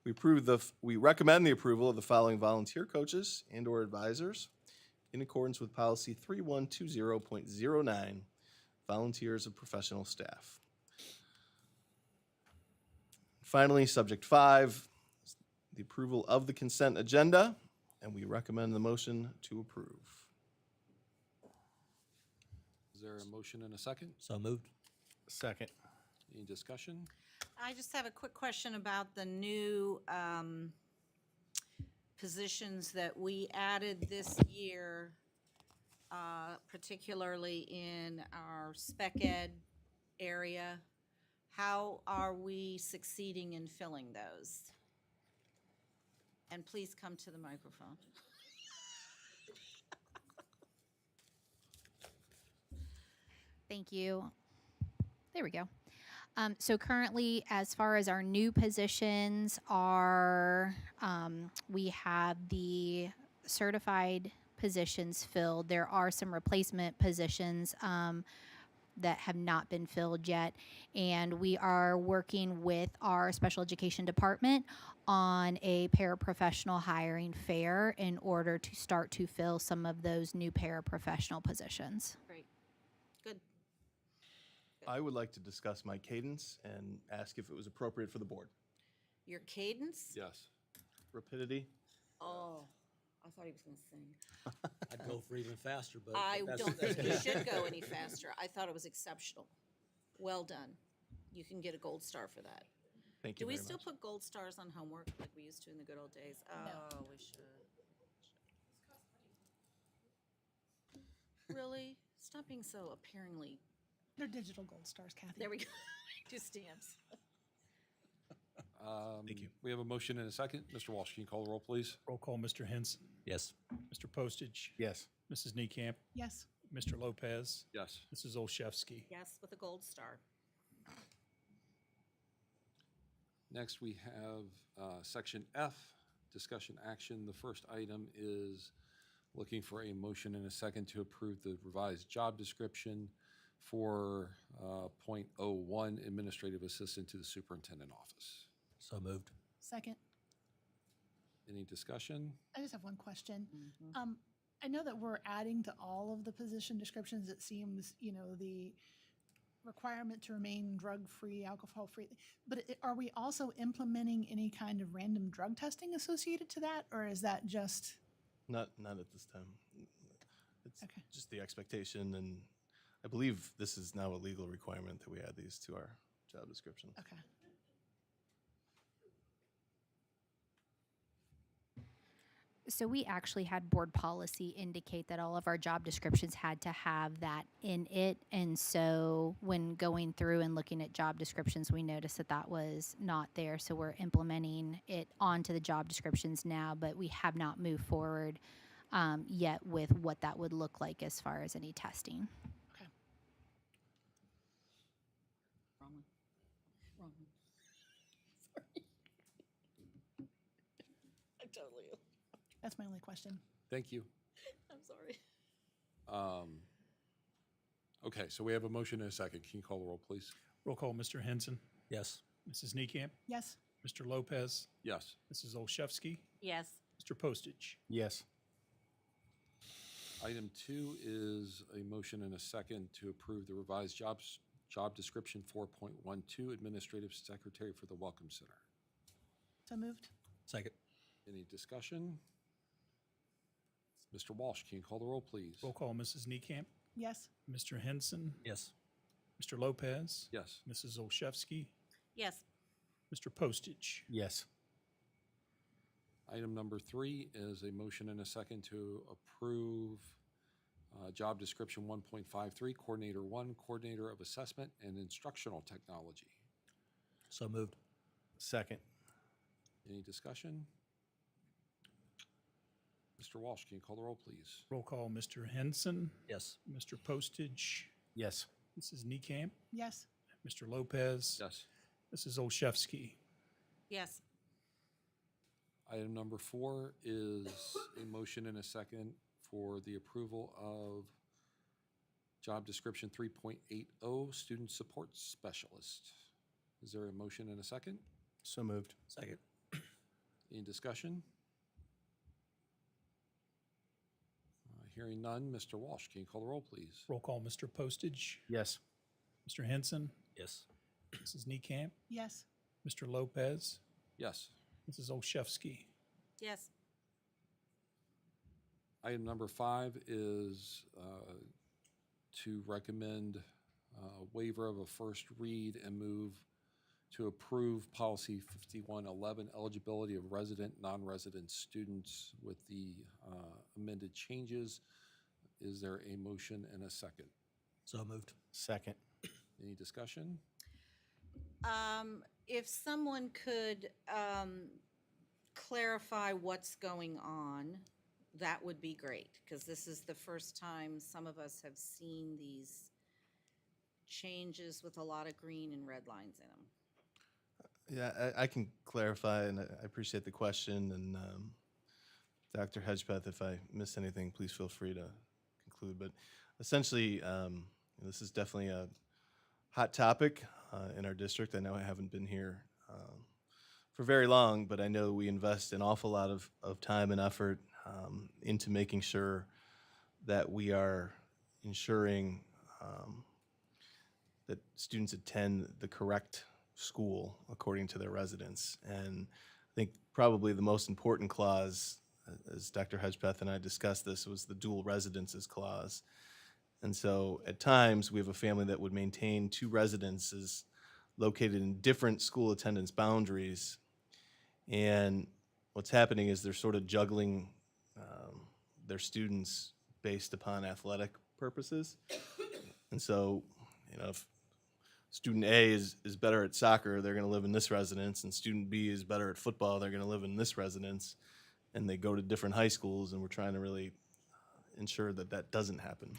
We recommend the approval of the following volunteer coaches and/or advisors in accordance with policy 3120.09, volunteers of professional staff. Finally, subject 5, the approval of the consent agenda, and we recommend the motion to approve. Is there a motion and a second? So moved. Second. Any discussion? I just have a quick question about the new positions that we added this year, particularly in our spec ed area. How are we succeeding in filling those? And please come to the microphone. Thank you. There we go. So currently, as far as our new positions are, we have the certified positions filled. There are some replacement positions that have not been filled yet. And we are working with our special education department on a paraprofessional hiring fair in order to start to fill some of those new paraprofessional positions. Great. Good. I would like to discuss my cadence and ask if it was appropriate for the board. Your cadence? Yes. Rapidity? Oh, I thought he was going to sing. I'd go for even faster, but. I that's- don't think you should go any faster. I thought it was exceptional. Well done. You can get a gold star for that. Thank you Do we very still much. put gold stars on homework like we used to in the good old days? Oh, we should. Really? Stop being so appearingly. They're digital gold stars, Kathy. There we go. Do stamps. Thank you. We have a motion and a second. Mr. Walsh, can you call the roll, please? Roll call, Mr. Henson, Yes. Mr. Postage, Yes. Mrs. Niekamp, Yes. Mr. Lopez, Yes. Mrs. Olszewski. Yes, with a gold star. Next, we have Section F, discussion action. The first item is looking for a motion and a second to approve the revised job description for .01 Administrative Assistant to the Superintendent Office. So moved. Second. Any discussion? I just have one question. I know that we're adding to all of the position descriptions, it seems, the requirement to remain drug-free, alcohol-free, but are we also implementing any kind of random drug testing associated to that, or is that just? Not at this time. It's Okay. just the expectation, and I believe this is now a legal requirement that we add these to our job descriptions. Okay. So we actually had board policy indicate that all of our job descriptions had to have that in it. And so when going through and looking at job descriptions, we noticed that that was not there. So we're implementing it onto the job descriptions now, but we have not moved forward yet with what that would look like as far as any testing. Okay. Wrong one. Wrong one. Sorry. I totally. That's my only question. Thank you. I'm sorry. Okay, so we have a motion and a second. Can you call the roll, please? Roll call, Mr. Henson, Yes. Mrs. Niekamp, Yes. Mr. Lopez, Yes. Mrs. Olszewski, Yes. Mr. Postage. Yes. Item 2 is a motion and a second to approve the revised job description 4.12 Administrative Secretary for the Welcome Center. So moved. Second. Any discussion? Mr. Walsh, can you call the roll, please? Roll call, Mrs. Niekamp, Yes. Mr. Henson, Yes. Mr. Lopez, Yes. Mrs. Olszewski, Yes. Mr. Postage. Yes. Item number 3 is a motion and a second to approve job description 1.53, Coordinator 1, Coordinator of Assessment and Instructional Technology. So moved. Second. Any discussion? Mr. Walsh, can you call the roll, please? Roll call, Mr. Henson, Yes. Mr. Postage, Yes. Mrs. Niekamp, Yes. Mr. Lopez, Yes. Mrs. Olszewski. Yes. Item number 4 is a motion and a second for the approval of job description 3.80, Student Support Specialist. Is there a motion and a second? So moved. Second. Any discussion? Hearing none, Mr. Walsh, can you call the roll, please? Roll call, Mr. Postage, Yes. Mr. Henson, Yes. Mrs. Niekamp, Yes. Mr. Lopez, Yes. Mrs. Olszewski. Yes. Item number 5 is to recommend waiver of a first read and move to approve policy 5111, eligibility of resident, non-resident students with the amended changes. Is there a motion and a second? So moved. Second. Any discussion? If someone could clarify what's going on, that would be great, because this is the first time some of us have seen these changes with a lot of green and red lines in them. Yeah, I can clarify, and I appreciate the question. And Dr. Hedgepeth, if I missed anything, please feel free to conclude. But essentially, this is definitely a hot topic in our district. I know I haven't been here for very long, but I know we invest an awful lot of time and effort into making sure that we are ensuring that students attend the correct school according to their residence. And I think probably the most important clause, as Dr. Hedgepeth and I discussed this, was the dual residences clause. And so at times, we have a family that would maintain 2 residences located in different school attendance boundaries. And what's happening is they're sort of juggling their students based upon athletic purposes. And so, if student A is better at soccer, they're going to live in this residence, and student B is better at football, they're going to live in this residence, and they go to different high schools, and we're trying to really ensure that that doesn't happen.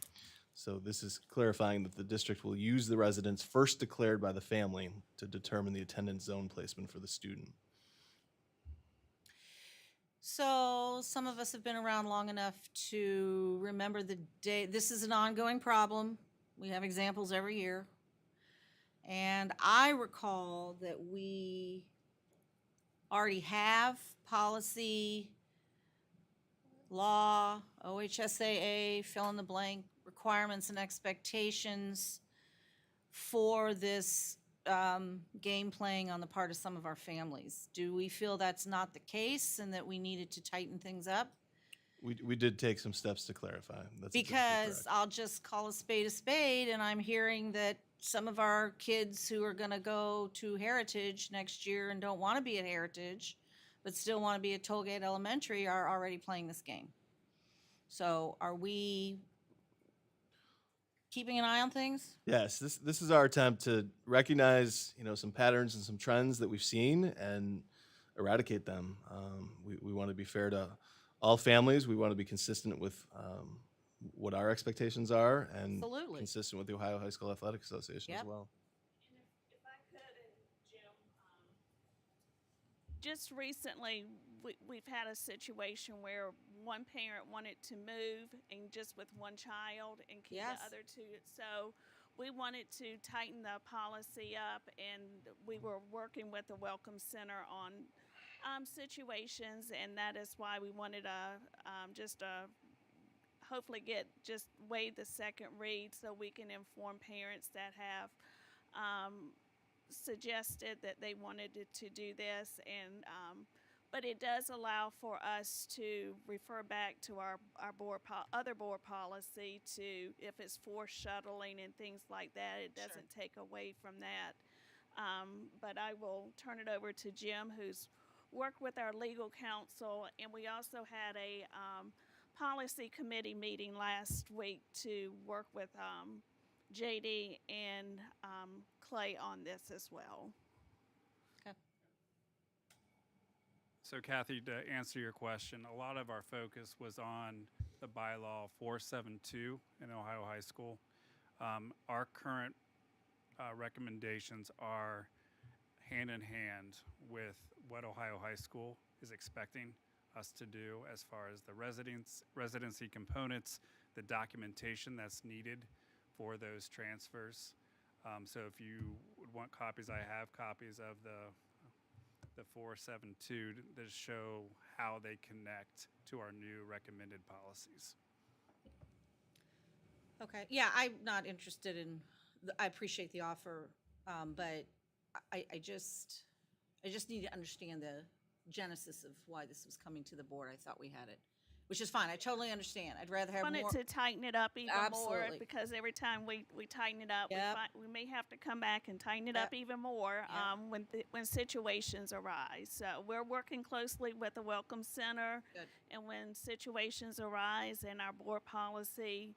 So this is clarifying that the district will use the residence first declared by the family to determine the attendance zone placement for the student. So some of us have been around long enough to remember the day. This is an ongoing problem. We have examples every year. And I recall that we already have policy, law, OHSAA, fill in the blank, requirements and expectations for this game playing on the part of some of our families. Do we feel that's not the case and that we needed to tighten things up? We did take some steps to clarify. That's exactly Because correct. I'll just call a spade, and I'm hearing that some of our kids who are going to go to Heritage next year and don't want to be at Heritage, but still want to be at Tollgate Elementary, are already playing this game. So are we keeping an eye on things? Yes, this is our attempt to recognize, some patterns and some trends that we've seen and eradicate them. We want to be fair to all families. We want to be consistent with what our expectations are and Absolutely. consistent with the Ohio High School Athletic Association as Yep. well. If I could, and Jim, just recently, we've had a situation where one parent wanted to move and just with one child and keep Yes. the other two. So we wanted to tighten the policy up, and we were working with the Welcome Center on situations, and that is why we wanted hopefully waive the second read so we can inform parents that have suggested that they wanted to do this, and but it does allow for us to refer back to our other board policy to, if it's forced shuttling and things like that, it doesn't take away from that. But I will turn it over to Jim, who's worked with our legal counsel, and we also had a policy committee meeting last week to work with JD and Clay on this as well. So Kathy, to answer your question, a lot of our focus was on the bylaw 472 in Ohio High School. Our current recommendations are hand in hand with what Ohio High School is expecting us to do as far as the residency components, the documentation that's needed for those transfers. So if you would want copies, I have copies of the 472 that show how they connect to our new recommended policies. Okay, yeah, I'm not interested in, I appreciate the offer, but I just need to understand the genesis of why this was coming to the board. I thought we had it, which is fine. I totally understand. I'd rather have Wanted more. to tighten it up even more, Absolutely. because every time we tighten it up, Yep. we may have to come back and tighten it Yep. up even more when situations arise. So we're working closely with the Welcome Center, Good. and when situations arise and our board policy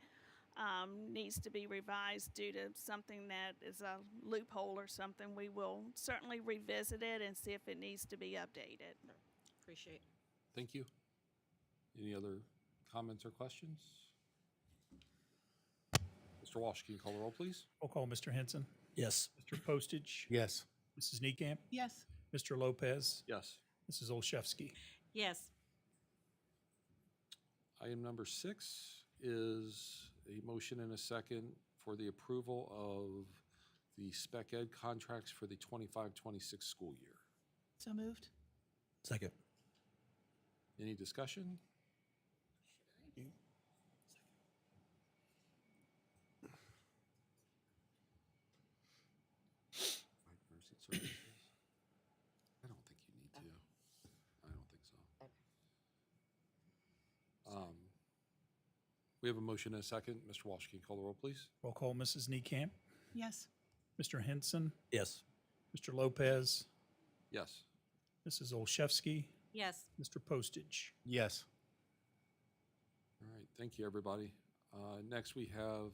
needs to be revised due to something that is a loophole or something, we will certainly revisit it and see if it needs to be updated. Appreciate. Thank you. Any other comments or questions? Mr. Walsh, can you call the roll, please? Roll call, Mr. Henson. Yes. Mr. Postage. Yes. Mrs. Niekamp. Yes. Mr. Lopez. Yes. Mrs. Olszewski. Yes. Item number 6 is a motion and a second for the approval of the spec ed contracts for the 25-26 school year. So moved. Second. Any discussion? We have a motion and a second. Mr. Walsh, can you call the roll, please? Roll call, Mrs. Niekamp, Yes. Mr. Henson, Yes. Mr. Lopez, Yes. Mrs. Olszewski, Yes. Mr. Postage. Yes. All right, thank you, everybody. Next, we have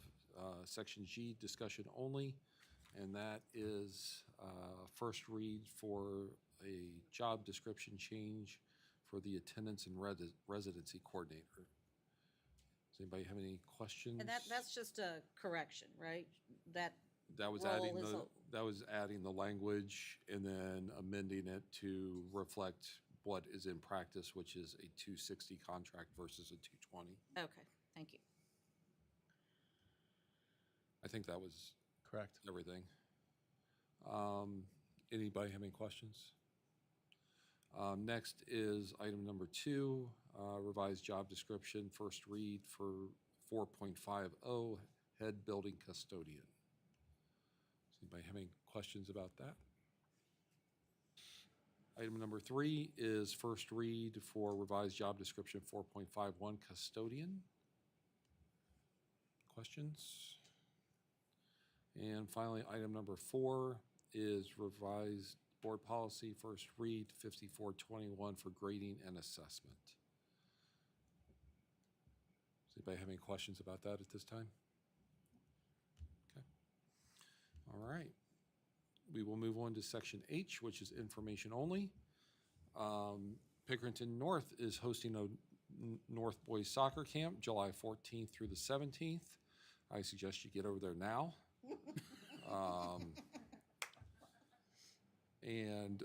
Section G, discussion only, and that is first read for a job description change for the attendance and residency coordinator. Does anybody have any questions? And that's just a correction, right? That That was role adding is the language and then amending it to reflect what is in practice, which is a 260 contract versus a 220. okay, thank you. I think that was Correct. everything. Anybody have any questions? Next is item number 2, revised job description, first read for 4.50, head building custodian. Does anybody have any questions about that? Item number 3 is first read for revised job description 4.51, custodian. Questions? And finally, item number 4 is revised board policy, first read 5421 for grading and assessment. Does anybody have any questions about that at this time? Okay. All right. We will move on to section H, which is information only. Pickerington North is hosting a North Boys Soccer Camp, July 14th through the 17th. I suggest you get over there now. And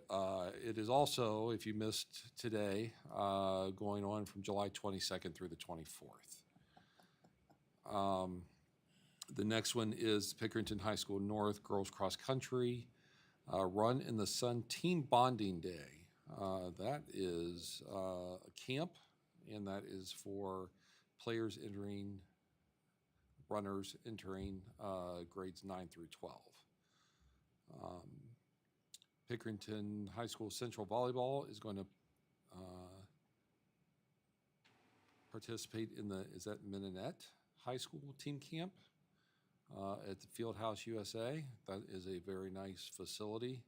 it is also, if you missed today, going on from July 22nd through the 24th. The next one is Pickerington High School North Girls Cross Country Run in the Sun Team Bonding Day. That is a camp, and that is for players entering, runners entering grades 9 through 12. Pickerington High School Central Volleyball is going to participate in the, is that Minonette High School Team Camp at the Fieldhouse USA. That is a very nice facility.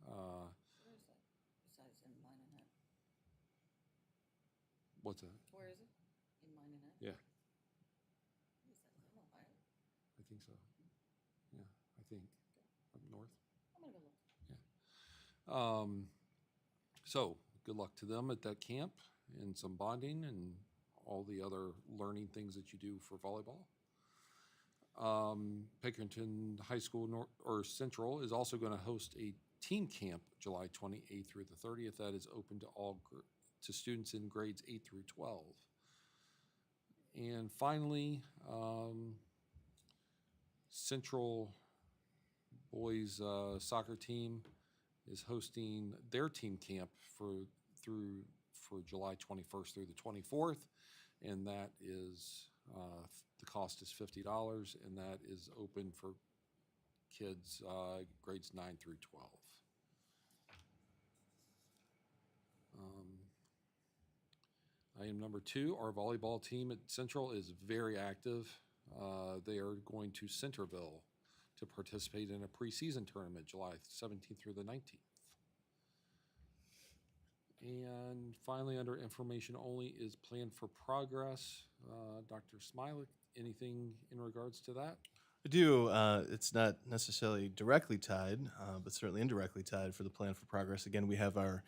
Where is that? Besides in Minonette? What's that? Where is it? In Minonette? Yeah, Is that in Ohio? I think so. Yeah, I think up north. I'm gonna go look. So good luck to them at that camp and some bonding and all the other learning things that you do for volleyball. Pickerington High School Central is also going to host a team camp July 28th through the 30th. That is open to to students in grades 8 through 12. And finally, Central boys soccer team is hosting their team camp for July 21st through the 24th, and that is the cost is $50, and that is open for kids grades 9 through 12. Item number 2, our volleyball team at Central is very active. They are going to Centerville to participate in a preseason tournament, July 17th through the 19th. And finally, under information only is plan for progress. Dr. Smilek, anything in regards to that? I do. It's not necessarily directly tied, but certainly indirectly tied for the plan for progress. Again, we have our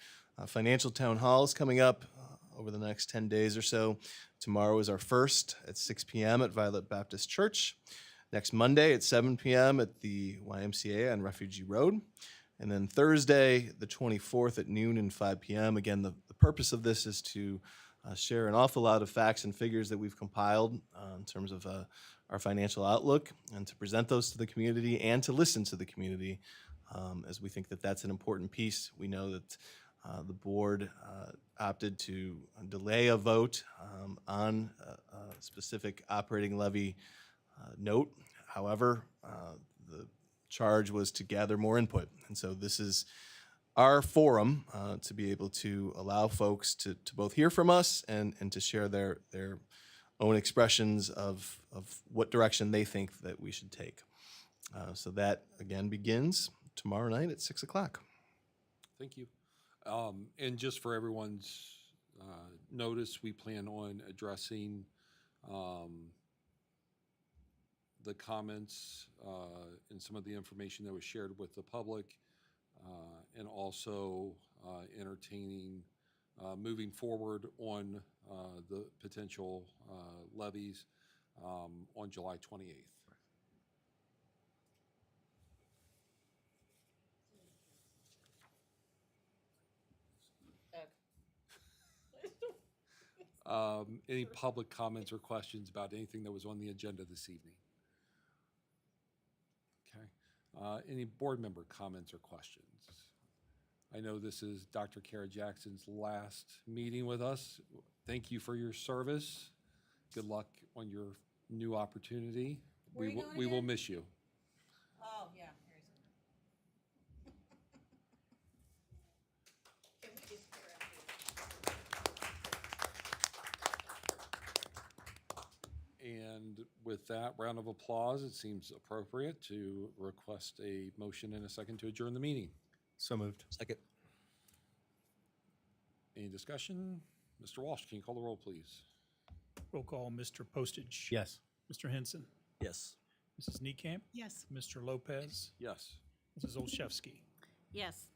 financial town halls coming up over the next 10 days or so. Tomorrow is our first at 6 p.m. at Violet Baptist Church. Next Monday at 7 p.m. at the YMCA on Refugee Road. And then Thursday, the 24th at noon and 5 p.m. Again, the purpose of this is to share an awful lot of facts and figures that we've compiled in terms of our financial outlook, and to present those to the community and to listen to the community, as we think that that's an important piece. We know that the board opted to delay a vote on a specific operating levy note. However, the charge was to gather more input. And so this is our forum to be able to allow folks to both hear from us and to share their own expressions of what direction they think that we should take. So that, again, begins tomorrow night at 6 o'clock. Thank you. And just for everyone's notice, we plan on addressing the comments and some of the information that was shared with the public, and also entertaining moving forward on the potential levies on July 28th. Any public comments or questions about anything that was on the agenda this evening? Okay. Any board member comments or questions? I know this is Dr. Kara Jackson's last meeting with us. Thank you for your service. Good luck on your new opportunity. We will miss you. Oh, yeah. Can we just clear up here? And with that round of applause, it seems appropriate to request a motion and a second to adjourn the meeting. So moved. Second. Any discussion? Mr. Walsh, can you call the roll, please? Roll call, Mr. Postage. Yes. Mr. Henson. Yes. Mrs. Niekamp. Yes. Mr. Lopez. Yes. Mrs. Olszewski. Yes.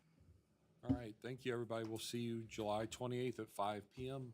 All right. Thank you, everybody. We'll see you July 28th at 5 p.m.